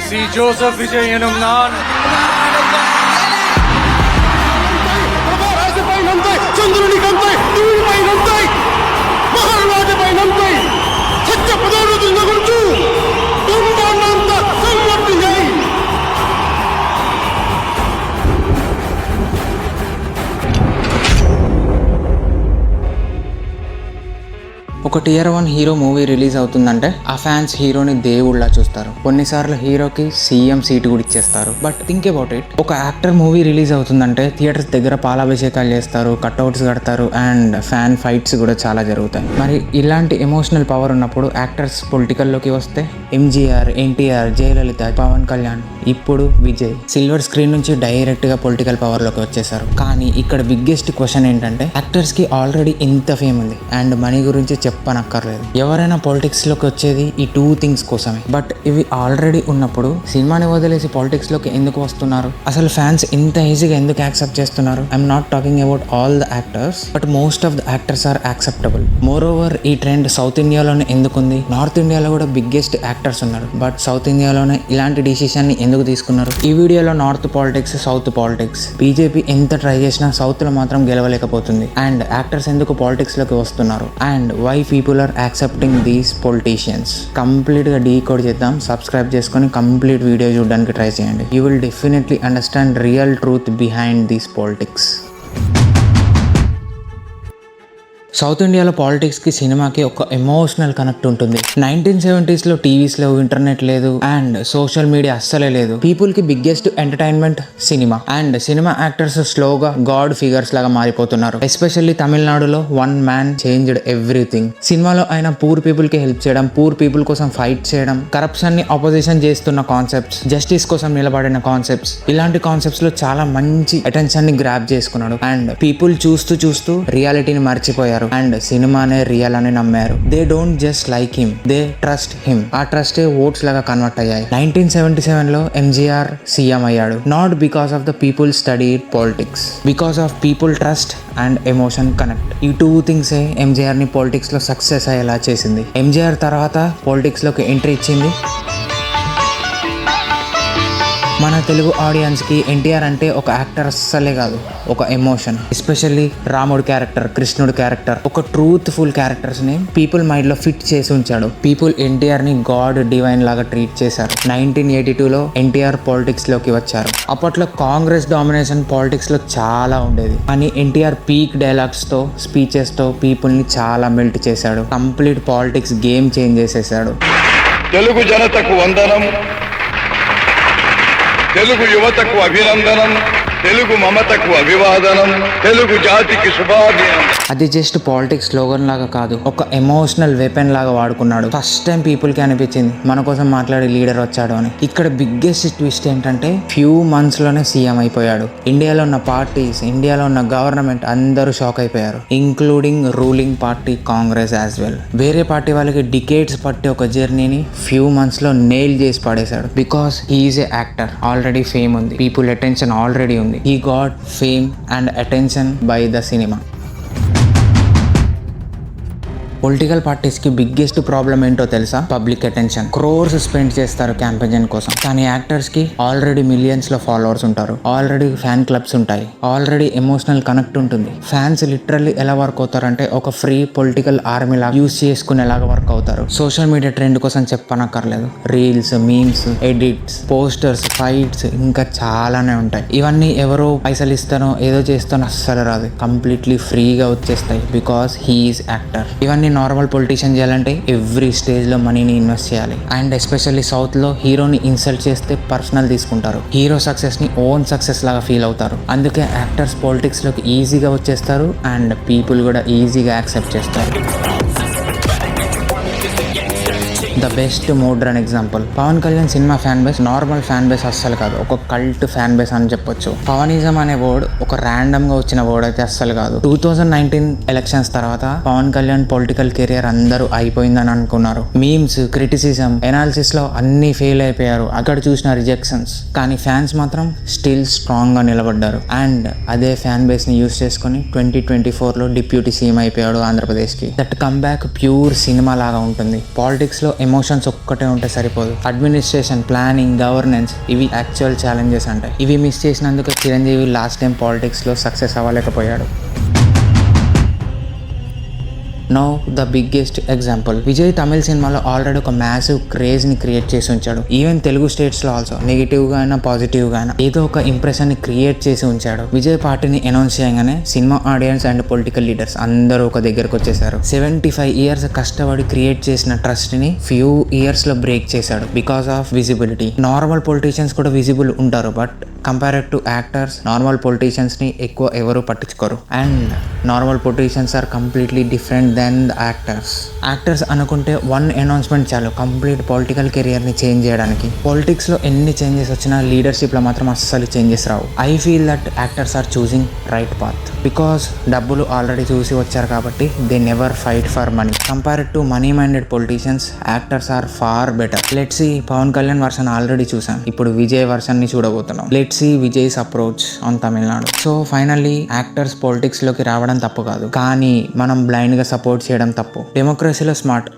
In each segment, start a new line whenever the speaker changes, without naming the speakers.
C Joseph Vijay ఎనుం நான்
చంద్రుని కంటే భూమిపై నంతై మహారాజపై నంతై సత్య పదార్థుల గురించి బ్రహ్మాండంత సమర్పించాయి.
ఒక టియర్ 1 హీరో మూవీ రిలీజ్ అవుతుందంటే ఆ ఫ్యాన్స్ హీరోని దేవుళ్ళ చూస్తారు. కొన్నిసార్లు హీరోకి సీఎం సీటు కూడా ఇచ్చేస్తారు. బట్ థింక్ అబౌట్ ఇట్, ఒక యాక్టర్ మూవీ రిలీజ్ అవుతుందంటే థియేటర్స్ దగ్గర పాలాభిషేకాలు చేస్తారు, కట్అవుట్స్ కడతారు అండ్ ఫ్యాన్ ఫైట్స్ కూడా చాలా జరుగుతాయి. మరి ఇలాంటి ఎమోషనల్ పవర్ ఉన్నప్పుడు యాక్టర్స్ పొలిటికల్లోకి వస్తే ఎంజీఆర్, ఎన్టీఆర్, జయలలిత, పవన్ కళ్యాణ్, ఇప్పుడు విజయ్ సిల్వర్ స్క్రీన్ నుంచి డైరెక్ట్ గా పొలిటికల్ పవర్ లోకి వచ్చేసారు. కానీ ఇక్కడ బిగ్గెస్ట్ క్వశ్చన్ ఏంటంటే యాక్టర్స్ కి ఆల్రెడీ ఇంత ఫేమ్ ఉంది అండ్ మనీ గురించి చెప్పనక్కర్లేదు. ఎవరైనా పాలిటిక్స్ లోకి వచ్చేది ఈ 2 థింగ్స్ కోసమే. బట్ ఇవి ఆల్రెడీ ఉన్నప్పుడు సినిమాని వదిలేసి పాలిటిక్స్ లోకి ఎందుకు వస్తున్నారు? అసలు ఫ్యాన్స్ ఇంత ఈజీగా ఎందుకు యాక్సెప్ట్ చేస్తున్నారు? I'm not talking about all the actors, but most of the actors are acceptable. Moreover ఈ ట్రెండ్ సౌత్ ఇండియాలోనే ఎందుకుంది? నార్త్ ఇండియాలో కూడా బిగ్గెస్ట్ యాక్టర్స్ ఉన్నారు, బట్ సౌత్ ఇండియాలోనే ఇలాంటి డిసిషన్ ని ఎందుకు తీసుకున్నారు? ఈ వీడియోలో north politics, south politics, BJP ఎంత ట్రై చేసినా సౌత్ లో మాత్రం గెలవలేకపోతుంది అండ్ యాక్టర్స్ ఎందుకు పాలిటిక్స్ లోకి వస్తున్నారు and why people are accepting these politicians. Complete గా డీకోడ్ చేద్దాం. సబ్స్క్రైబ్ చేసుకొని కంప్లీట్ వీడియో చూడడానికి ట్రై చేయండి. You will definitely understand real truth behind these politics. South ఇండియాలో పాలిటిక్స్కి సినిమాకి ఒక ఎమోషనల్ కనెక్ట్ ఉంటుంది. 1970s లో టీవీస్ లేవు, ఇంటర్నెట్ లేదు అండ్ సోషల్ మీడియా అస్సలే లేదు. పీపుల్కి biggest entertainment cinema and cinema actors స్లోగా గాడ్ ఫిగర్స్ లాగా మారిపోతున్నారు. ఎస్పెషల్లీ తమిళనాడులో వన్ మ్యాన్ చేంజ్డ్ ఎవ్రీథింగ్. సినిమాలో ఆయన పూర్ పీపుల్కి హెల్ప్ చేయడం, పూర్ పీపుల్ కోసం ఫైట్ చేయడం, కరప్షన్ ని ఆపోజిషన్ చేస్తున్న కాన్సెప్ట్స్, జస్టిస్ కోసం నిలబడిన కాన్సెప్ట్స్, ఇలాంటి కాన్సెప్ట్స్ లో చాలా మంచి అటెన్షన్ ని గ్రాప్ చేసుకున్నాడు అండ్ పీపుల్ చూస్తూ చూస్తూ రియాలిటీని మర్చిపోయారు అండ్ సినిమానే రియల్ అని నమ్మారు. They don't just like him, they trust him. ఆ ట్రస్టే ఓట్స్ లాగా కన్వర్ట్ అయ్యాయి. 1977 లో ఎంజీఆర్ సీఎం అయ్యాడు. Not because of the people study politics, because of people trust and emotion connect. ఈ 2 థింగ్సే ఎంజీఆర్ ని పాలిటిక్స్ లో సక్సెస్ అయ్యేలా చేసింది. ఎంజీఆర్ తర్వాత పాలిటిక్స్ లోకి ఎంట్రీ ఇచ్చింది మన తెలుగు ఆడియన్స్కి ఎన్టీఆర్ అంటే ఒక యాక్టర్ అస్సలే కాదు, ఒక ఎమోషన్. ఎస్పెషల్లీ రాముడు క్యారెక్టర్, కృష్ణుడు క్యారెక్టర్, ఒక ట్రూత్ఫుల్ క్యారెక్టర్స్ని పీపుల్ మైండ్లో ఫిట్ చేసి ఉంచాడు. పీపుల్ ఎన్టీఆర్ని గాడ్, డివైన్ లాగా ట్రీట్ చేశారు. 1982లో ఎన్టీఆర్ పాలిటిక్స్లోకి వచ్చారు. అప్పట్లో కాంగ్రెస్ డామినేషన్ పాలిటిక్స్లో చాలా ఉండేది, కానీ ఎన్టీఆర్ పీక్ డైలాగ్స్తో, స్పీచెస్తో పీపుల్ని చాలా మెల్ట్ చేశాడు. కంప్లీట్ పాలిటిక్స్ గేమ్ చేంజ్ చేసేసాడు.
తెలుగు జనతకు వందనం, తెలుగు యువతకు అభినందనం, తెలుగు మమతకు అభివాదనం, తెలుగు జాతికి శుభాభినందనం.
అది జస్ట్ పాలిటిక్స్ స్లోగన్ లాగా కాదు, ఒక ఎమోషనల్ వెపన్ లాగా వాడుకున్నాడు. ఫస్ట్ టైం పీపుల్కి అనిపించింది మన కోసం మాట్లాడే లీడర్ వచ్చాడు అని. ఇక్కడ బిగ్గెస్ట్ ట్విస్ట్ ఏంటంటే ఫ్యూ మంత్స్ లోనే సీఎం అయిపోయాడు. ఇండియాలో ఉన్న పార్టీస్, ఇండియాలో ఉన్న గవర్నమెంట్ అందరూ షాక్ అయిపోయారు, including ruling party Congress as well. వేరే పార్టీ వాళ్ళకి డికేట్స్ పట్టే ఒక జర్నీని ఫ్యూ మంత్స్ లో నెయిల్ చేసి పడేశాడు. Because he is a actor, already fame ఉంది, పీపుల్ అటెన్షన్ ఆల్రెడీ ఉంది. He got fame and attention by the cinema. Political పార్టీస్కి బిగ్గెస్ట్ ప్రాబ్లం ఏంటో తెలుసా? Public attention. క్రోర్స్ స్పెండ్ చేస్తారు క్యాంపెయిన్ కోసం, కానీ యాక్టర్స్కి ఆల్రెడీ మిలియన్స్లో ఫాలోవర్స్ ఉంటారు, ఆల్రెడీ ఫ్యాన్ క్లబ్స్ ఉంటాయి, ఆల్రెడీ ఎమోషనల్ కనెక్ట్ ఉంటుంది. ఫ్యాన్స్ లిటరల్లీ ఎలా వర్క్ అవుతారంటే ఒక ఫ్రీ పొలిటికల్ ఆర్మీ లాగా యూస్ చేసుకునేలాగా వర్క్ అవుతారు. సోషల్ మీడియా ట్రెండ్ కోసం చెప్పనక్కర్లేదు. Reels, memes, edits, posters, fights ఇంకా చాలానే ఉంటాయి. ఇవన్నీ ఎవరో పైసలు ఇస్తానో ఏదో చేస్తానో అస్సలు రాదు, కంప్లీట్లీ ఫ్రీగా వచ్చేస్తాయి. Because he's actor. ఇవన్నీ నార్మల్ పొలిటీషియన్ చేయాలంటే ఎవ్రీ స్టేజ్లో మనీని ఇన్వెస్ట్ చేయాలి. అండ్ ఎస్పెషల్లీ సౌత్లో హీరోని ఇన్సల్ట్ చేస్తే పర్సనల్ తీసుకుంటారు, హీరో సక్సెస్ని ఓన్ సక్సెస్ లాగా ఫీల్ అవుతారు. అందుకే యాక్టర్స్ పాలిటిక్స్లోకి ఈజీగా వచ్చేస్తారు అండ్ పీపుల్ కూడా ఈజీగా యాక్సెప్ట్ చేస్తారు. The best modern example Pawan Kalyan cinema fan base normal fan base అస్సలు కాదు, ఒక కల్ట్ ఫ్యాన్ బేస్ అని చెప్పొచ్చు. పవనిజం అనే వర్డ్ ఒక ర్యాండమ్ గా వచ్చిన వర్డ్ అయితే అస్సలు కాదు. 2019 ఎలక్షన్స్ తర్వాత పవన్ కళ్యాణ్ పొలిటికల్ కెరియర్ అందరూ అయిపోయిందని అనుకున్నారు. మీమ్స్, క్రిటిసిజం, ఎనాలిసిస్ లో అన్ని ఫెయిల్ అయిపోయారు, అక్కడ చూసిన రిజెక్షన్స్. కానీ ఫ్యాన్స్ మాత్రం స్టిల్ స్ట్రాంగ్ గా నిలబడ్డారు. అండ్ అదే ఫ్యాన్ బేస్ ని యూస్ చేసుకుని 2024లో డిప్యూటీ సీఎం అయిపోయాడు ఆంధ్రప్రదేశ్ కి. That come back pure cinema లాగా ఉంటుంది. పాలిటిక్స్ లో ఎమోషన్స్ ఒక్కటే ఉంటే సరిపోదు. అడ్మినిస్ట్రేషన్, ప్లానింగ్, గవర్నెన్స్ ఇవి యాక్చువల్ ఛాలెంజెస్ అంటే. ఇవి మిస్ చేసినందుకు చిరంజీవి లాస్ట్ టైం పాలిటిక్స్లో సక్సెస్ అవ్వలేకపోయాడు. Now the biggest example, Vijay తమిళ సినిమాలో ఆల్రెడీ ఒక మ్యాసివ్ క్రేజ్ ని క్రియేట్ చేసి ఉంచాడు. ఈవెన్ తెలుగు స్టేట్స్ లో ఆల్సో నెగిటివ్ గా అయినా పాజిటివ్ గా అయినా ఏదో ఒక ఇంప్రెషన్ ని క్రియేట్ చేసి ఉంచాడు. విజయ్ పార్టీని అనౌన్స్ చేయగానే cinema audience and political leaders అందరూ ఒక దగ్గరకు వచ్చేసారు. 75 years కష్టపడి క్రియేట్ చేసిన ట్రస్ట్ ని ఫ్యూ ఇయర్స్ లో బ్రేక్ చేశాడు because of visibility. Normal politicians కూడా విజిబుల్ ఉంటారు, but compared to actors normal politicians ని ఎక్కువ ఎవరు పట్టించుకోరు. And normal politicians are completely different than the actors అనుకుంటే వన్ అనౌన్స్మెంట్ చాలు కంప్లీట్ పొలిటికల్ కెరియర్ ని చేంజ్ చేయడానికి. పాలిటిక్స్ లో ఎన్ని చేంజెస్ వచ్చినా లీడర్షిప్ లో మాత్రం అస్సలు చేంజెస్ రావు. I feel that actors are choosing right path because డబ్బులు ఆల్రెడీ చూసి వచ్చారు కాబట్టి they never fight for money. Compared to money minded politicians actors are far better. Let's see Pawan Kalyan version already చూసాం, ఇప్పుడు విజయ్ వర్షన్ ని చూడబోతున్నాం. Let's see Vijay's approach on Tamil Nadu. So finally actors politics లోకి రావడం తప్పు కాదు, కానీ మనం బ్లైండ్ గా సపోర్ట్ చేయడం తప్పు. డెమోక్రసీలో స్మార్ట్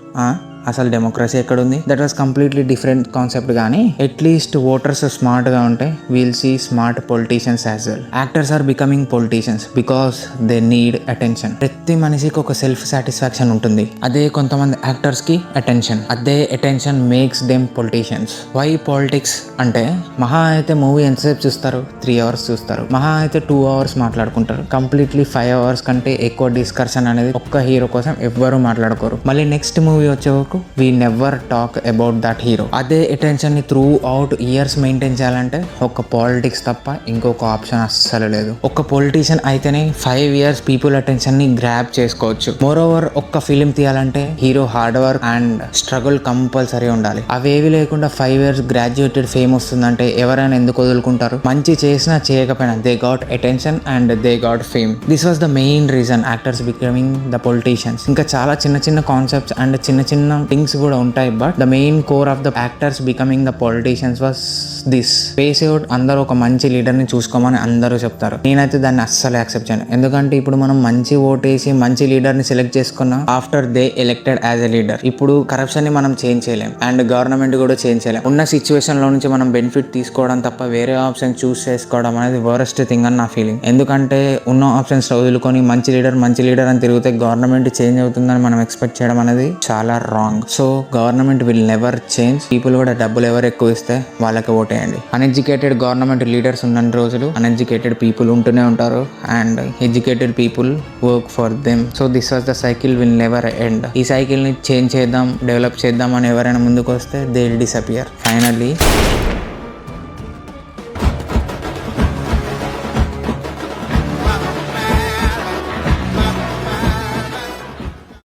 అసలు డెమోక్రసీ ఎక్కడుంది? That was completely different concept. కానీ అట్లీస్ట్ ఓటర్స్ స్మార్ట్ గా ఉంటే we'll see smart politicians as well. Actors are becoming politicians because they need attention. ప్రతి మనిషికి ఒక సెల్ఫ్ సాటిస్ఫాక్షన్ ఉంటుంది, అదే కొంతమంది యాక్టర్స్ కి అటెన్షన్. అదే attention makes them politicians. Why politics అంటే మహా అయితే మూవీ ఎంతసేపు చూస్తారు? 3 hours చూస్తారు. మహా అయితే 2 hours మాట్లాడుకుంటారు. కంప్లీట్లీ 5 hours కంటే ఎక్కువ డిస్కషన్ అనేది ఒక్క హీరో కోసం ఎవ్వరూ మాట్లాడుకోరు. మళ్ళీ నెక్స్ట్ మూవీ వచ్చే we never talk about that hero. అదే అటెన్షన్ ని త్రూ అవుట్ ఇయర్స్ మెయింటైన్ చేయాలంటే ఒక పాలిటిక్స్ తప్ప ఇంకొక ఆప్షన్ అస్సలు లేదు. ఒక పొలిటీషియన్ అయితేనే 5 years పీపుల్ అటెన్షన్ ని గ్రాబ్ చేసుకోవచ్చు. మోర్ ఓవర్ ఒక్క ఫిలిం తీయాలంటే hero hard work and struggle compulsory ఉండాలి. అవేవి లేకుండా 5 years గ్రాడ్యుయేటెడ్ ఫేమ్ వస్తుందంటే ఎవరైనా ఎందుకు వదులుకుంటారు? మంచి చేసినా చేయకపోయినా they got attention and they got fame. This was the main reason actors becoming the politicians. ఇంకా చాలా చిన్న చిన్న కాన్సెప్ట్స్ అండ్ చిన్న చిన్న థింగ్స్ కూడా ఉంటాయి, but the main core of the actors becoming the politicians was this. Face out అందరూ ఒక మంచి లీడర్ ని చూసుకోమని అందరూ చెప్తారు. నేనైతే దాన్ని అస్సలు యాక్సెప్ట్ చేయను. ఎందుకంటే ఇప్పుడు మనం మంచి ఓటేసి మంచి లీడర్ ని సెలెక్ట్ చేసుకున్నాం after they elected as a leader. ఇప్పుడు కరప్షన్ ని మనం చేంజ్ చేయలేం అండ్ గవర్నమెంట్ కూడా చేంజ్ చేయలేం. ఉన్న సిచ్యువేషన్ లో నుంచి మనం బెనిఫిట్ తీసుకోవడం తప్ప వేరే ఆప్షన్ చూస్ చేసుకోవడం అనేది వరస్ట్ థింగ్ అని నా ఫీలింగ్. ఎందుకంటే ఉన్న ఆప్షన్స్ వదులుకొని మంచి లీడర్ అని తిరిగితే గవర్నమెంట్ చేంజ్ అవుతుందని మనం ఎక్స్పెక్ట్ చేయడం అనేది చాలా wrong. So government will never change. People కూడా డబ్బులు ఎవరు ఎక్కువ ఇస్తే వాళ్ళకి ఓటేయండి. అన్ఎడ్యుకేటెడ్ గవర్నమెంట్ లీడర్స్ ఉన్న రోజులు అన్ఎడ్యుకేటెడ్ పీపుల్ ఉంటూనే ఉంటారు and educated people work for them. So this was the cycle will never end. ఈ సైకిల్ ని చేంజ్ చేద్దాం, డెవలప్ చేద్దాం అని ఎవరైనా ముందుకు వస్తే దే విల్ డిసపియర్. ఫైనల్లీ